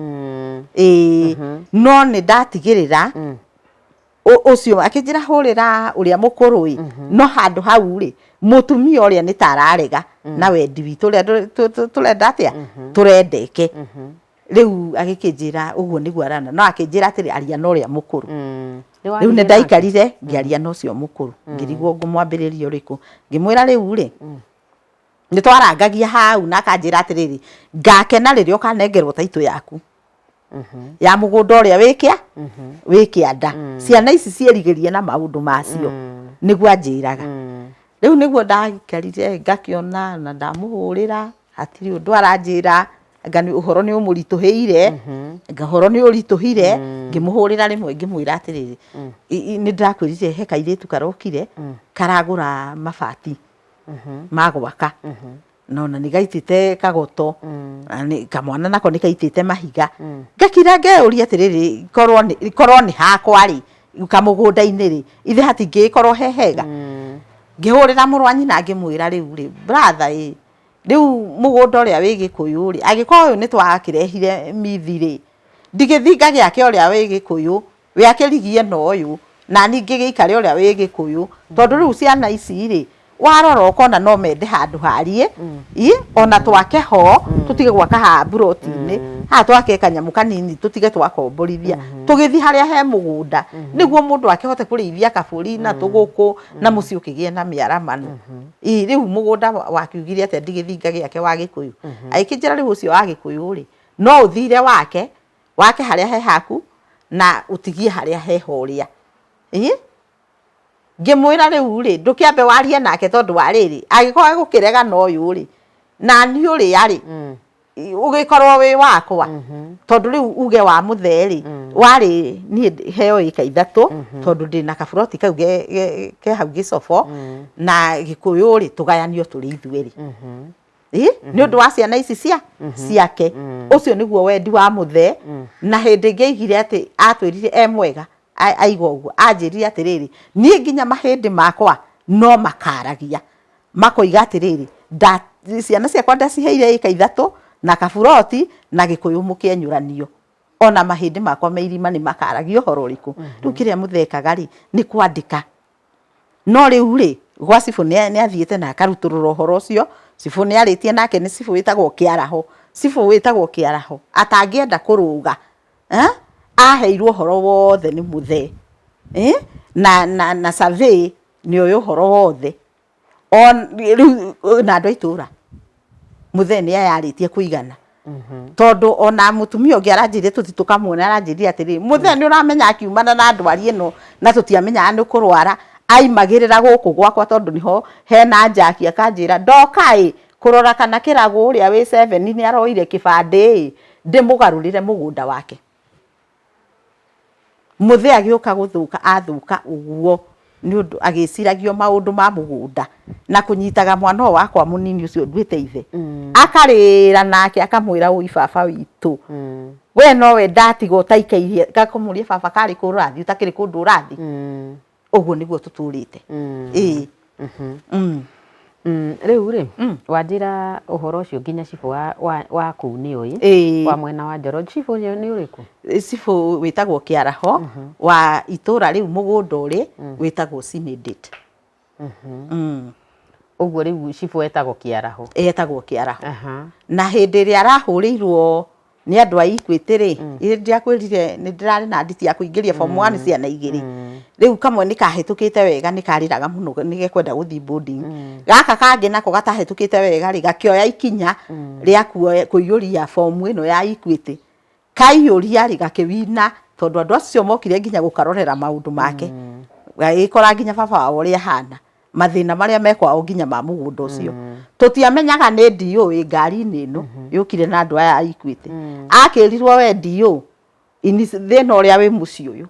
no ni ndatigirira ucio akinjira hurira uria mukuru no handu hau ri mutumia uria ni tararega na wendi witu uria turenda atia turendeke riu agikinjira uguo niguo arana no akinjira atiri aria no uria mukuru riu ni ndaikarire ngiaria no ucio mukuru ngirigwo ngumwambiriria uriku ngimwira riu ri ni twarangagia hau na akanjira atiriri ngakena riria ukanengerwo taitu yaku ya mugunda uria wikia nda ciana ici cierigirie na maundu macio niguo anjiraga riu niguo ndakarire ngakiona na ndamuhurira atiri undu aranjira ngani uhoro ni umurituhire ngahoro ni urituhire ngimuhurira rimwe ngimwira atiriri ni ndakwirire he kairitu karokire karagura mabati magwaka nona nĩ gaitĩte kagoto kamwana nako nĩ kaitĩte mahiga ngakira ngeuria atĩrĩrĩ korwo nĩ hakwa rĩ kamũgũnda-inĩ rĩ ithe hatingĩkorwo he hega ngĩhũrĩra mũrũ wa nyina ngĩmwĩra rĩu rĩ brother rĩu mũgũnda ũrĩa wĩ Gĩkũyũ rĩ agĩkorwo ũyũ nĩ twakĩrehire mithi rĩ ndigĩthinga gĩake ũrĩa wĩ Gĩkũyũ wĩakĩrigie na ũyũ na ningĩ gĩikare ũrĩa wĩ Gĩkũyũ tondũ rĩu ciana ici rĩ warora ũkona no mende handũ harie ona twake ho tutige gwaka ha buroti-inĩ ha twake kanyamũ kanini tutige twakomborithia tũgĩthi harĩa he mũgũnda nĩguo mũndũ akĩhote kũrĩithia kabũri na tũgũkũ na mũciĩ ũkĩgĩe na mĩaramano rĩu mũgũnda wakiugire atĩ ndigĩthinga gĩake wa Gĩkũyũ agĩkĩnjĩra rĩu ũcio wa Gĩkũyũ rĩ no ũthire wake harĩa he haku na ũtigie harĩa he horia ngĩmwĩra rĩu rĩ ndũkĩambe warie nake tondũ wa rĩrĩ agĩkorwo gũkĩrega na ũyũ rĩ na niĩ ũrĩa rĩ ũgĩkorwo wĩ wakwa tondũ rĩu uge wa mũthee rĩ warĩ niĩ heo ĩka ithatũ tondũ ndĩna kaburoti kau ke hau Gĩcobo na Gĩkũyũ rĩ tũgayanio tũrĩ ithuerĩ nĩ ũndũ wa ciana ici ciake ũcio nĩguo wendi wa mũthee na hĩndĩ ĩngĩ aigire atĩ atwĩrire mwega aiga ũguo anjĩrire atĩrĩrĩ niĩ nginya mahĩndĩ makwa no makaragia makoiga atĩrĩrĩ ciana ciakwa ndaciheire ĩka ithatũ na kaburoti na Gĩkũyũ mũkĩenyũranio ona mahĩndĩ makwa me irima nĩ makaragia ũhoro ũrĩkũ rĩu kĩrĩa mũthee ekaga rĩ nĩ kwandĩka no rĩu rĩ gwa cibũ nĩ athiĩte na akarutũrũra ũhoro ũcio cibũ nĩ arĩtie nake nĩ cibũ wĩtagwo Kĩaraho atangĩenda kũrũga aheirwo ũhoro wothe nĩ mũthee na survey nĩ oĩ ũhoro wothe na andũ a itũra mũthee nĩ ayarĩtie kũigana tondũ ona mũtumia ũngĩ aranjĩrire tũtitukamwona aranjĩrire atĩrĩ mũthee nĩ ũramenya akiumana na ndwari ĩno na tũtiamenyaga nĩ kũrwara aimagĩrĩra gũkũ gwakwa tondũ niho hena njaki akanjĩra ndoka kũrora kana Kĩragũ ũrĩa wĩ 7 nĩ aroire kĩbandĩ ndĩmũgarũrĩre mũgũnda wake mũthee agĩũka athũka ũguo nĩ ũndũ agĩciragio maũndũ ma mũgũnda na kũnyitaga mwana ũyũ wakwa mũnini ũcio nduĩte ithe akarĩra nake akamwĩra ũi baba witũ we nowe ndatiga ũtaikairie gakamũria baba karĩ kũ ũrathi ũtakĩrĩ kũndũ ũrathi ũguo nĩguo tũtũrĩte rĩu rĩ wanjĩra ũhoro ũcio nginya cibũ wa kũu nĩ ũĩ wa mwena wa Njoro cibũ nĩ ũrĩkũ cibũ wĩtagwo Kĩaraho wa itũra rĩu mũgũnda ũrĩ wĩtagwo Sinedate ũguo rĩu cibũ etagwo Kĩaraho na hĩndĩ ĩrĩa arahũrĩirwo nĩ andũ a Equity rĩ ndiakwĩrire nĩ ndĩrarĩ na nditi ya kũingĩria form 1 ciana igĩrĩ rĩu kamwe nĩ kahĩtũkĩte wega nĩ karĩraga mũno nĩ gekwenda gũthiĩ boarding gaka kangĩ nako gatahĩtũkĩte wega rĩ gakĩoya ikinya rĩa kũiyũria form ĩno ya Equity kaiyũria rĩ gakĩwina tondũ andũ acio mokire nginya gũkarorera maũndũ make gagĩkora nginya baba wao ũrĩa hana mathĩna marĩa mekwao nginya ma mũgũnda ũcio tũtiamenyaga nĩ DO ngari-inĩ ĩno yũkire na andũ aya a Equity akĩrirwo we DO thĩna ũrĩa wĩ mũciĩ ũyũ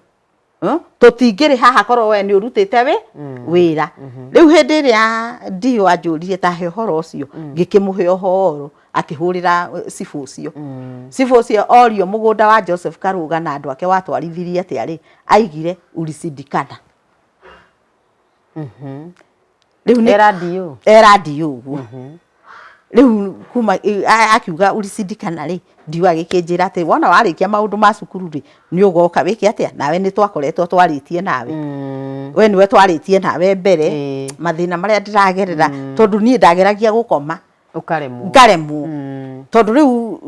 tũtingĩrĩ haha korwo we nĩ ũrutĩte wĩra rĩu hĩndĩ ĩrĩa DO anjũririe tahe ũhoro ũcio ngĩkĩmũhe ũhoro akĩhũrĩra cibũ ũcio orio mũgũnda wa Joseph Karũga na andũ ake watwarithirie atĩa rĩ aigire ulicindikana era DO ũguo rĩu kuma akiuga ulicindikana rĩ DO agĩkĩnjĩra atĩ wona warĩkia maũndũ ma cukuru rĩ nĩ ũgoka wĩke atĩa nawe nĩ twakoretwo twarĩtie nawe we nĩwe twarĩtie nawe mbere mathĩna marĩa ndĩragerera tondũ niĩ ndageragia gũkoma ngaremwo tondũ rĩu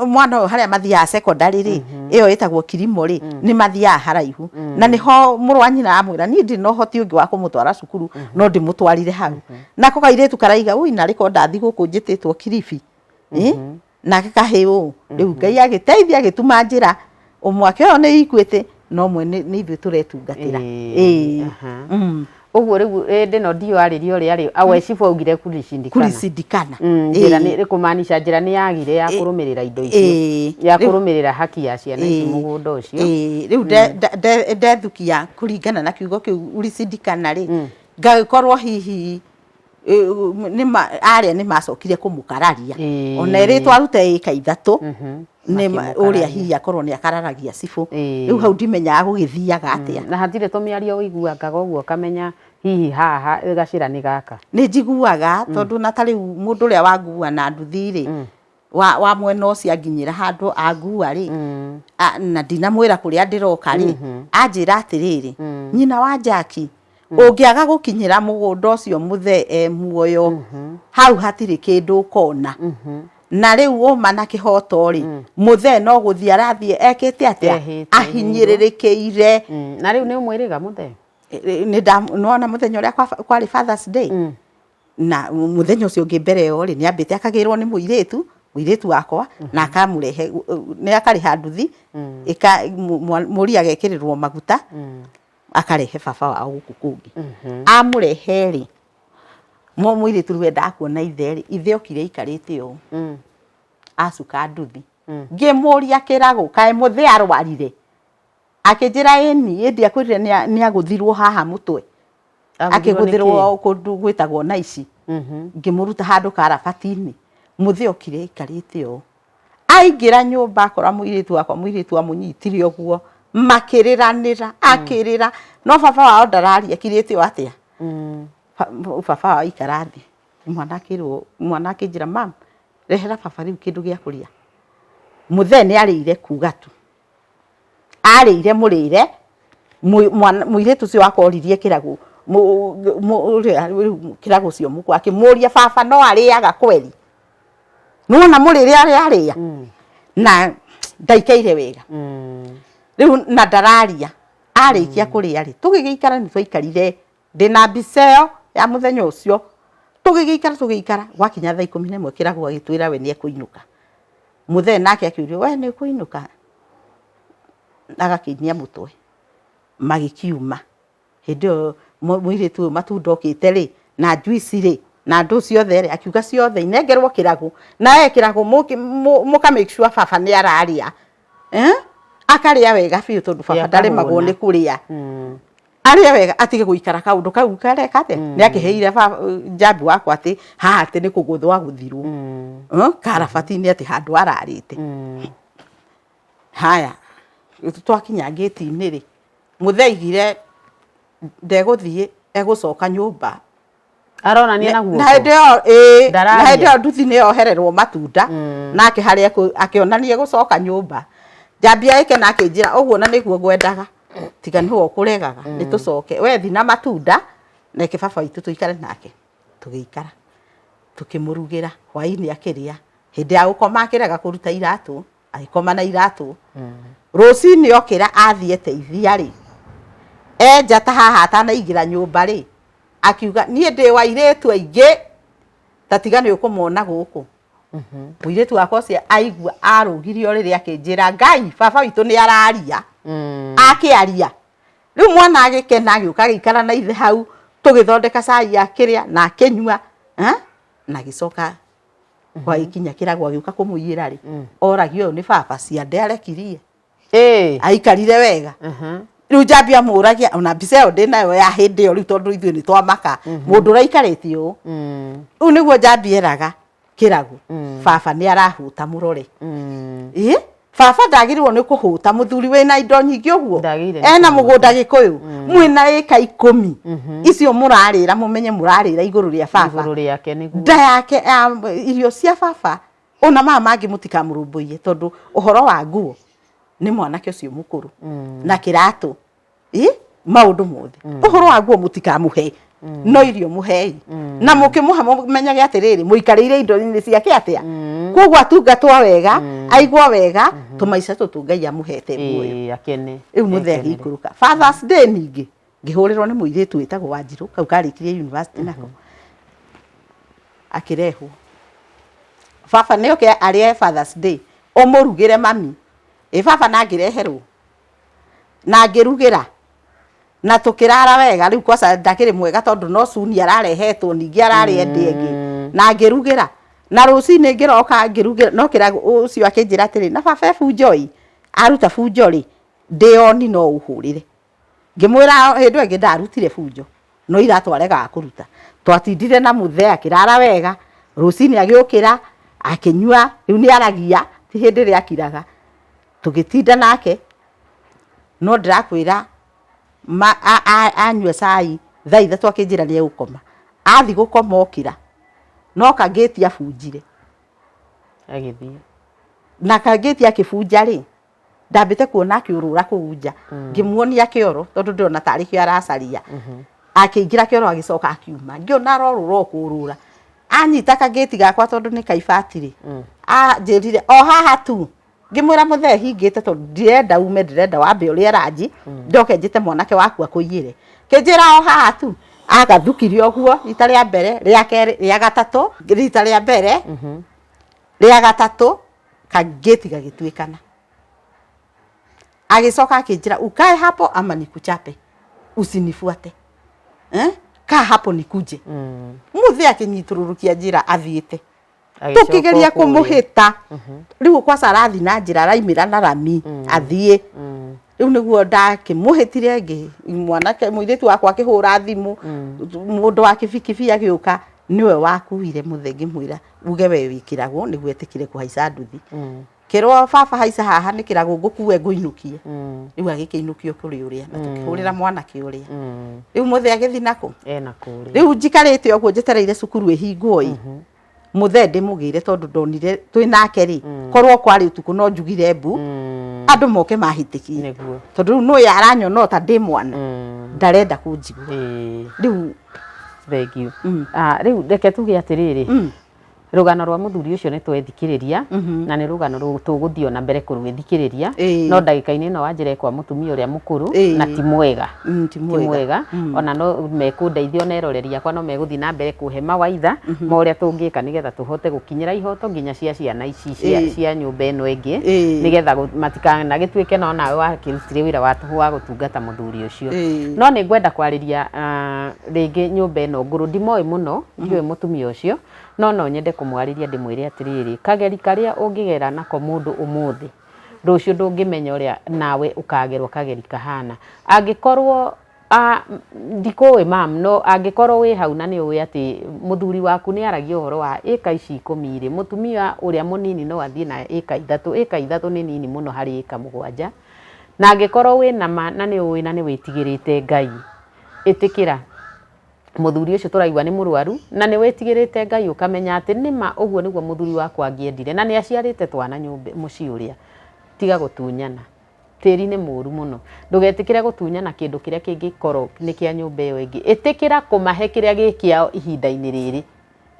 mwana ũyũ harĩa mathiaga secondary rĩ ĩyo ĩtagwo Kirimo rĩ nĩ mathiaga haraihu na nĩho mũrũ wa nyina amwĩra niĩ ndĩ na ũhoti ũngĩ wa kũmũtwara cukuru no ndĩmũtwarire hau nako kairĩtu karaiga ũi na rĩko ndathi gũkũ njĩtĩtwo Kilifi nake kahĩ ũũ rĩu Ngai agĩteithia agĩtuma njĩra ũmwake ũyũ nĩ Equity no mwe nĩ ithuĩ tũretungatĩra ũguo rĩu ndĩno DO arĩrio ũrĩa arĩ awe cibũ augire kulicindikana njĩra nĩ kũmaanisha njĩra nĩ yagire ya kũrũmĩrĩra indo icio ya kũrũmĩrĩra haki ya ciana ici mũgũnda ũcio rĩu ndethukia kũringana na kiugo kĩu ulicindikana rĩ ngagĩkorwo hihi aria nĩ macokire kũmũkararia ona ĩrĩ twarute ĩka ithatũ nĩ ũrĩa hihi akorwo nĩ akararagia cibũ rĩu hau ndimenyaga gũgĩthiaga atĩa na hatirĩ tũmĩario ũiguangaga ũguo kamenya hihi haha gacĩra nĩ gaka nĩ njiguaga tondũ na tarĩu mũndũ ũrĩa wangua na nduthi rĩ wa mwena ũcio anginyĩra handũ angua rĩ na ndinamwĩra kũrĩa ndĩroka rĩ anjĩra atĩrĩrĩ nyina wa Jackie ũngĩaga gũkinyĩra mũgũnda ũcio mũthee muoyo hau hatirĩ kĩndũ ũkona na rĩu ũma na kĩhoto rĩ mũthee no gũthiĩ arathiĩ ekĩte atĩa ahinyĩrĩrĩkĩire na rĩu nĩ ũmwĩrĩga mũthee nona mũthenya ũrĩa kwarĩ Father's Day na mũthenya ũcio ũngĩ mbere yo rĩ nĩambĩte akagĩrwo nĩ mũirĩtu wakwa na akamũrehe nĩ akarĩha nduthi mũri agekĩrĩrwo maguta akarehe baba wao gũkũ kũngĩ amũrehe rĩ mũirĩtu rĩu endaga kuona ithe rĩ ithe okire aikarĩte ũũ acuka nduthi ngĩmũria kĩragũ kaĩ mũthee arwarire akĩnjĩra ĩni ĩndĩ akwĩrire nĩ agũthirwo haha mũtwe akĩgũthĩrwo kũndũ gwĩtagwo na ici ngĩmũruta handũ karabati-inĩ mũthee okire aikarĩte ũũ aingĩra nyũmba akora mũirĩtu wakwa mũirĩtu amũnyitire ũguo makĩrĩranĩra akĩrĩra no baba wao ndararia akirĩte o atĩa baba wao aikara thĩ mwana akĩnjĩra mam rehera baba rĩu kĩndũ gĩa kũrĩa mũthee nĩ arĩire kuga tu arĩire mũrĩre mũirĩtu ũcio wakoririe kĩragũ kĩragũ cio mũkwa akĩmũria baba no arĩaga kweri nũona mũrĩre arĩa na ndaikaire wega rĩu na ndararia arĩkia kũrĩa rĩ tũgĩgĩikara nĩ twaikarire ndĩna mbica ĩyo ya mũthenya ũcio tũgĩgĩikara gwakinya thaa 11 kĩragũ agĩtwĩra we nĩ ekũinũka mũthee nake akĩũrio we nĩ ũkũinũka agakĩinia mũtwe magĩkiuma hĩndĩ ĩyo mũirĩtu ũyũ matunda okĩte rĩ na njuici rĩ na andũ ciothe rĩ akiuga ciothe inengerwo kĩragũ na kĩragũ mũka make sure baba nĩ araria akarĩa wega biũ tondũ baba ndaremagwo nĩ kũrĩa arĩa wega atige gũikara kaũndũ kau kareka atĩ nĩ akĩheire Njambi wakwa atĩ haha atĩ nĩ kũgũthwo agũthirwo karabati-inĩ atĩ handũ ararĩte haya twakinya gate-inĩ rĩ mũthee aigire ndegũthiĩ egũcoka nyũmba aronania na guoko na hĩndĩ ĩyo nduthi nĩ yohererwo matunda nake harĩa akĩonania gũcoka nyũmba Njambi agĩke na akĩnjĩra ũguo na nĩguo ngwendaga tiga nĩwe ũkũregaga nĩ tũcoke we thi na matunda nake baba witũ tũikare nake tũgĩikara tũkĩmũrugĩra hwaĩ-inĩ akĩrĩa hĩndĩ ya gũkoma akĩrega kũruta iratũ agĩkoma na iratũ rũcinĩ okĩra athiĩ teithia rĩ enjata haha atanaingĩra nyũmba rĩ akiuga niĩ ndĩ wa airĩtu aingĩ tatiga nĩ ũkũmona gũkũ mũirĩtu wakwa ũcio aigua arũgirio rĩrĩa akĩnjĩra Ngai baba witũ nĩ araria akĩaria rĩu mwana agĩkena agĩũka agĩikara na ithe hau tũgĩthondeka cai akĩrĩa na akĩnyua na agĩcoka gwagĩkinya kĩragũ agĩũka kũmũiyĩra rĩ oragio ũyũ nĩ baba ciande arekirie aikarire wega rĩu Njambi amũragia ona mbica ĩyo ndĩnayo ya hĩndĩ ĩyo rĩu tondũ ithuĩ nĩ twamaka mũndũ ũraikarĩte ũũ rĩu nĩguo Njambi eraga kĩragũ baba nĩ arahũta mũrore baba ndagĩrĩirwo nĩ kũhũta mũthuri wĩna indo nyingĩ ũguo ena mũgũnda Gĩkũyũ mwĩna ĩka 10 icio mũrarĩra mũmenye mũrarĩra igũrũ rĩa baba nda yake irio cia baba ona mama mangĩ mũtikamũrũmbũiye tondũ ũhoro wa nguo nĩ mwanake ũcio mũkũrũ na kĩratũ maũndũ mothe ũhoro wa nguo mũtikamũhe no irio mũhei na mũkĩmũha mũmenyage atĩrĩrĩ mũikarĩire indo-inĩ ciake atĩa koguo atungatwo wega aigwo wega tũmaica tũtũ Ngai amũhete muoyo rĩu mũthee agĩikũrũka Father's Day ningĩ ngĩhũrĩrwo nĩ mũirĩtu wĩtagwo Wanjirũ kau karĩkirie university nako akĩrehwo baba nĩ oke arĩe Father's Day ũmũrugĩre mami baba nangĩreherwo na ngĩrugĩra na tũkĩrara wega rĩu kwanza ndakĩrĩ mwega tondũ no cuni ararehetwo ningĩ ararĩ ende ĩngĩ na ngĩrugĩra na rũcinĩ ngĩroka ngĩrugĩra no kĩragũ ũcio akĩnjĩra atĩrĩ na baba bunjo aruta bunjo rĩ ndĩoni no ũhũrĩre ngĩmwĩra hĩndĩ ĩngĩ ndarutire bunjo no iratũ aregaga kũruta twatindire na muthe akirara wega rucini agiukira akinyua riu ni aragia ti hindi ria kiraga tugitinda nake no ndirakwira anyue cai thaa ithatu akinjira ni egukoma athi gukoma okira no kangeti abunjire agithie na kangeti akibunja ri ndambite kuona akiurura kuunja ngimuonia kioro tondu ndona tari kio aracaria akiingira kioro agicoka akiuma ngiona arorura kurura anyita kangeti gakwa tondu ni kaibatiri anjirire o haha tu ngimwira muthe hingite tondu ndirenda ume ndirenda wambe uria ranji ndoke njite mwanake waku akuiyire kinjira o haha tu agathukirio guo rita ria mbere ria keri ria gatatu rita ria mbere ria gatatu kangeti gagitwikana agicoka akinjira ukae hapo ama nikuchape usinifuate ka hapo nikuje muthe akinyitururũkia njira athiite tukigeria kumuhita riu kwa sarathi na njira araimira na rami athie riu niguo ndakimuhitire ngi mwanake muiritu wakwa akihura thimu mundu wa kibikibi agiuka niwe wakuire muthe ngimwira uge we wikiragwo niguo etikire kuhaica nduthi kirwa baba haica haha nikirago ngukue nguinukie riu agikiinukio kuri uria na tukihurira mwanake uria riu muthe agithi nako ena kuri riu njikarite ogwo njetereire cukuru ihingwo muthe ndimugire tondu ndonire twinake ri korwo kwari utuku no njugire mbu andu moke mahitikie niguo tondu no yaranyona ta ndi mwana ndarenda kunjigua riu thank you riu reke tuge atiriri rugano rwa muthuri ucio ni twethikiriria na ni rugano tuguthio na mbere kurwithikiriria no ndagika-ini no wanjire kwa mutumia uria mukuru na ti mwega ti mwega ona no mekundeithia na eroreria kwa no meguthi na mbere kuhe mawaitha ma uria tungika nigetha tuhote gukinyira ihoto nginya cia ciana ici cia nyumba eno ingi nigetha matikana gitwike no nawe wakirutire wira watu wa gutungata muthuri ucio no ni ngwenda kwariria ringi nyumba eno nguru ndimoi muno ndiwe mutumia ucio no nyende kumwariria ndimwire atiriri kageri karia ungigera nako mundu umuthi rucio ndungimenya uria nawe ukagerwo kageri kahana angikorwo ndikuwe mam no angikorwo wi hau na ni uwe ati muthuri waku ni aragia uhoro wa eka ici 10 mutumia uria munini no athie na eka ithatu ni nini muno hari eka 7 na angikorwo wi na ni uwe na ni witigirite Ngai itikira muthuri ucio turaigwa ni murwaru na ni wetigirite Ngai ukamenya ati nima uguo niguo muthuri wakwa angiendire na ni aciarite twana nyumba muci uria tiga gutunyana tiri ni muru muno ndugetikire gutunyana kindu kiria kingikorwo ni kia nyumba iyo ingi itikira kumahe kiria gikiao ihinda-ini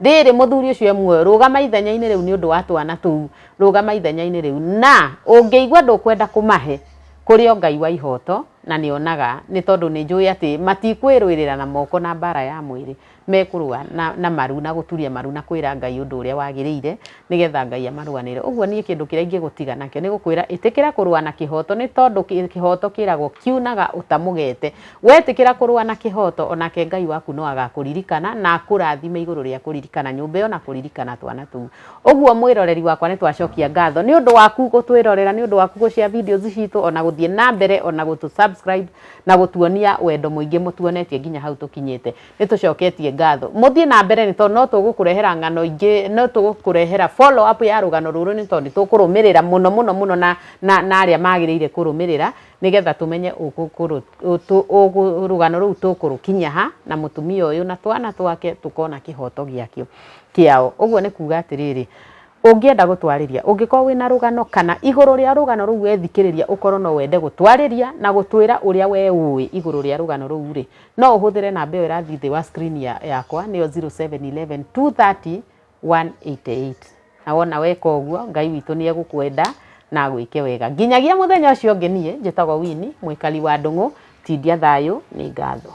riri muthuri ucio emwe rugama ithenya-ini riu ni undu wa twana tu rugama ithenya-ini riu na ungeigwa ndukwenda kumahe kuri Ngai wa ihoto na nionaga ni tondu ni njui ati matikwirwirira na moko na bara ya mwiri mekurua na maru na guturia maru na kwira Ngai undu uria wagiriire nigetha Ngai amaruanire uguo nie kindu kiria ingigutiga nakio ni gukwira itikira kurua na kihoto ni tondu kihoto kiragwo kiunaga utamugete wetikira kurua na kihoto onake Ngai waku no agakuririkana na akurathime iguru ria kuririkana nyumba yo na kuririkana twana tu uguo mwiroreri wakwa ni twacokia ngatho ni undu waku gutwirorera ni undu waku gucia videos citu ona guthie na mbere ona gutu subscribe na gutuonia wendo muingi mutuonetie nginya hau tukinyite ni tucoketie ngatho muthie na mbere ni tondu no tugukurehera ngano ingi no tugukurehera follow up ya rugano ruru ni tondu tukurumirira muno na aria magiriire kurumirira nigetha tumenye rugano ruu tukurukinya ha na mutumia uyu na twana twake tukona kihoto giakio kiao uguo ni kuga atiriri ungienda gutwariria ungikorwo wina rugano kana iguru ria rugano ruu wethikiriria ukorwo no wende gutwariria na gutwira uria we uwi iguru ria rugano ruu ri no uhuthire namba iyo irathi thi wa screen yakwa niyo 0711 230 188 na wona weka uguo Ngai witu ni egukwenda na gwike wega nginyagia muthenya ucio ngi nie njitagwo Winnie mwikali wa Ndungu tindia thayo ni ngatho.